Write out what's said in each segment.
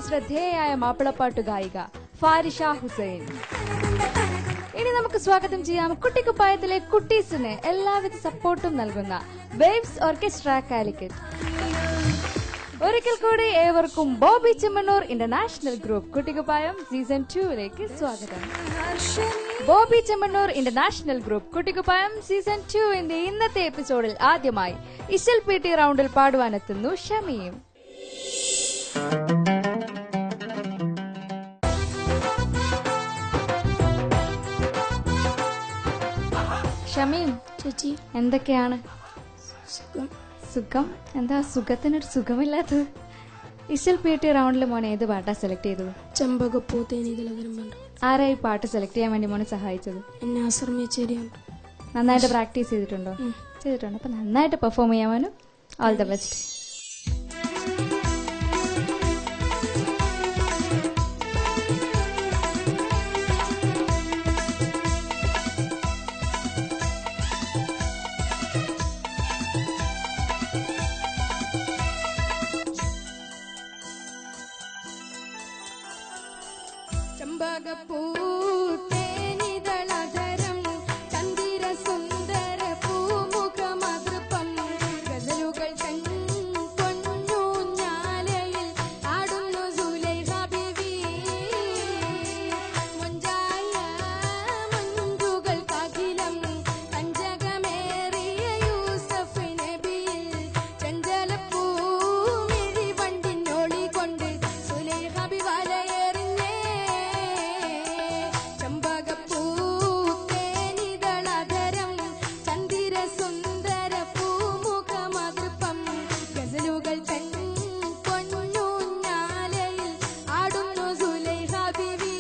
ശ്രദ്ധേയയായ മാപ്പിളപ്പാട്ടു ഗായിക ഫാരിഷ ഹുസൈൻ. ഇനി നമുക്ക് സ്വാഗതം ചെയ്യാം കുട്ടിക്കുപ്പായത്തിലെ കുട്ടീസിന് എല്ലാവിധ സപ്പോർട്ടും നൽകുന്ന വേവ്സ് ഓർക്കസ്ട്ര കാലിക്കറ്റ്. ഒരിക്കൽ കൂടി ഏവർക്കും Bobby Chemmanur international group Kuttikkuppayam season 2ലേക്ക് സ്വാഗതം. Bobby Chemmanur international group Kuttikkuppayam season 2ന്റെ ഇന്നത്തെ എപ്പിസോഡിൽ ആദ്യമായി ഇശൽ പി ടി റൗണ്ടിൽ പാടുവാനെത്തുന്നു ഷമീം. ഷമീം ചേച്ചി, എന്തൊക്കെയാണ്? സുഖം. എന്താ സുഖത്തിനൊരു സുഖമില്ലാത്തത്? ഇശൽ പി ടി റൗണ്ടിൽ മോനെ ഏത് പാട്ടാ സെലക്ട് ചെയ്തത്? ചെമ്പകപ്പൂ തേനീതള. ആരായി പാട്ട് സെലക്ട് ചെയ്യാൻ വേണ്ടി മോനെ സഹായിച്ചത്? എന്നെ ആശ്രമിച്ചേരിയാണ്. നന്നായിട്ട് പ്രാക്ടീസ് ചെയ്തിട്ടുണ്ടോ? ചെയ്തിട്ടുണ്ട്. അപ്പൊ നന്നായിട്ട് പെർഫോം ചെയ്യാനും ഓൾ ദ ബെസ്റ്റ്. ചെമ്പകപ്പൂ തേനിതളധരം ചന്ദിര സുന്ദര പൂമുഖമതൃപ്പം ഗസലുകൾ തൻ പൊന്നൂഞ്ഞാലയിൽ ആടുന്നു സുലൈഖ ബീവി. മൊഞ്ചായ മഞ്ചുകൾക്കഖിലം കഞ്ചകമേറിയ യൂസഫ് നബിയിൽ ചഞ്ചലപ്പൂ മിഴിവണ്ടിനൊളി കൊണ്ട് സുലൈഖ ബി വലയെറിഞ്ഞേ. ചെമ്പകപ്പൂ തേനിതളധരം ചന്ദിര സുന്ദര പൂമുഖമതൃപ്പം ഗസലുകൾ തൻ പൊന്നൂഞ്ഞാലയിൽ ആടുന്നു സുലൈഖ ബീവി.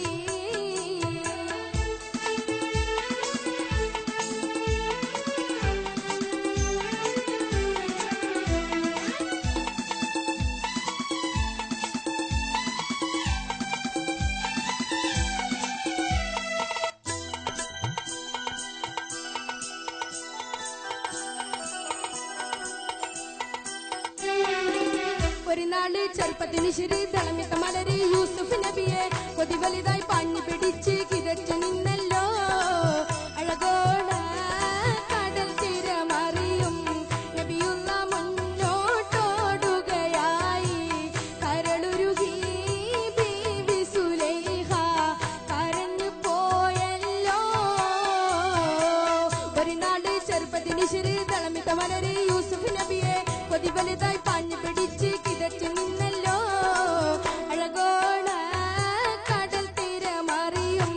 ഒരു നാള് ചെറുപ്പത്തിന് ശരി തിളങ്ങിട്ട മലര് യൂസുഫ് നബിയെ കൊതി വലുതായി പാഞ്ഞു പിടിച്ച് കിതച്ചു നിന്നല്ലോ. അഴകോട കടൽ തിരമറിയും നബിയുള്ള മുന്നോട്ടോടുകയായി. കരളുരുകി ബീവി സുലൈഖ കരഞ്ഞു പോയല്ലോ. ഒരു നാള് ചെറുപ്പത്തിന് ശരി തിളമിട്ട മലര് യൂസുഫ് നബിയെ കൊതി വലുതായി പാഞ്ഞു പിടിച്ച് കിതച്ചു നിന്നല്ലോ. അഴകോള കടൽ തിരമറിയും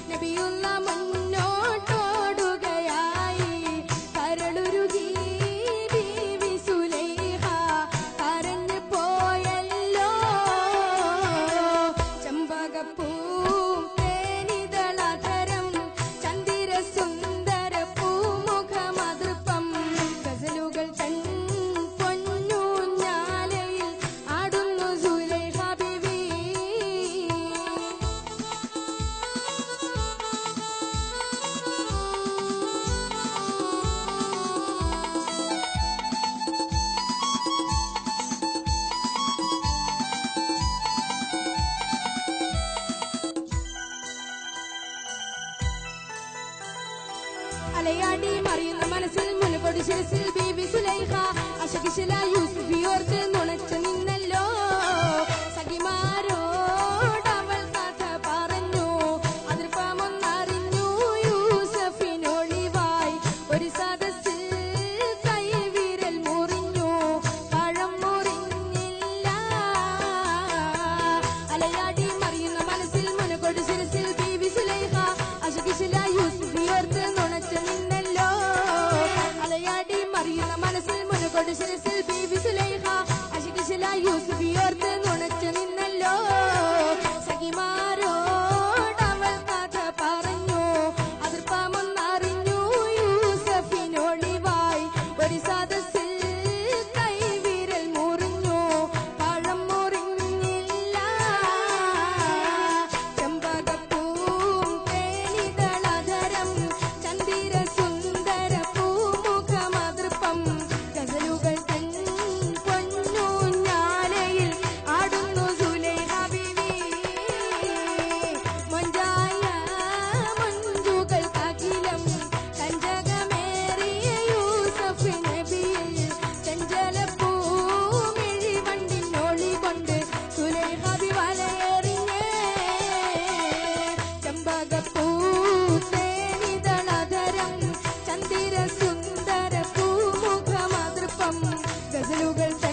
നബിയുള്ള മുന്നോട്ടോടുകയായി. കരളുരുകി ബീവി സുലൈഖ കരഞ്ഞു പോയല്ലോ. ചെമ്പകപ്പൂ തേനിതളധരം ചന്ദിര സുന്ദര പൂമുഖമതൃപ്പം ഗസലുകൾ തൻ പൊന്നൂഞ്ഞാലയിൽ ആടുന്നു സുലൈഖ ബീവി. അലയാടി മറിയുന്ന മനസ്സിൽ മുലകൊടി ശിരസിൽ ബീവി സുലൈഖ അശകിശല യൂസുഫിയോർത്ത് നുണച്ചു നിന്നല്ലോ. സഖിമാരോടവൾ കഥ പറഞ്ഞു അതിർപ്പമൊന്നറിഞ്ഞു യൂസഫിനൊളിവായി. ഒരു സദസ്സിൽ കൈവിരൽ മുറിഞ്ഞു പഴം മുറിഞ്ഞില്ല. അലയാടി മറിയുന്ന മനസ്സിൽ മുലകൊടി ശിരസിൽ ബീവി സുലൈഖ അശകിശല യൂസുഫിയോർത്ത് നുണച്ചു നിന്നല്ലോ. അലയാടി മറിയുന്ന മനസ്സിൽ മുലകൊടി ശിരസിൽ ബീവി സുലൈഖ അശകിശല യൂസുഫിയോർത്ത് നുണച്ചു നിന്നല്ലോ. സഖിമാരോടവൾ കഥ പറഞ്ഞു അതിർപ്പമൊന്നറിഞ്ഞു യൂസഫിനൊളിവായി. ഒരു സദസ്സിൽ കൈവിരൽ മുറിഞ്ഞു പഴം മുറിഞ്ഞില്ല. ഗസലുകൾ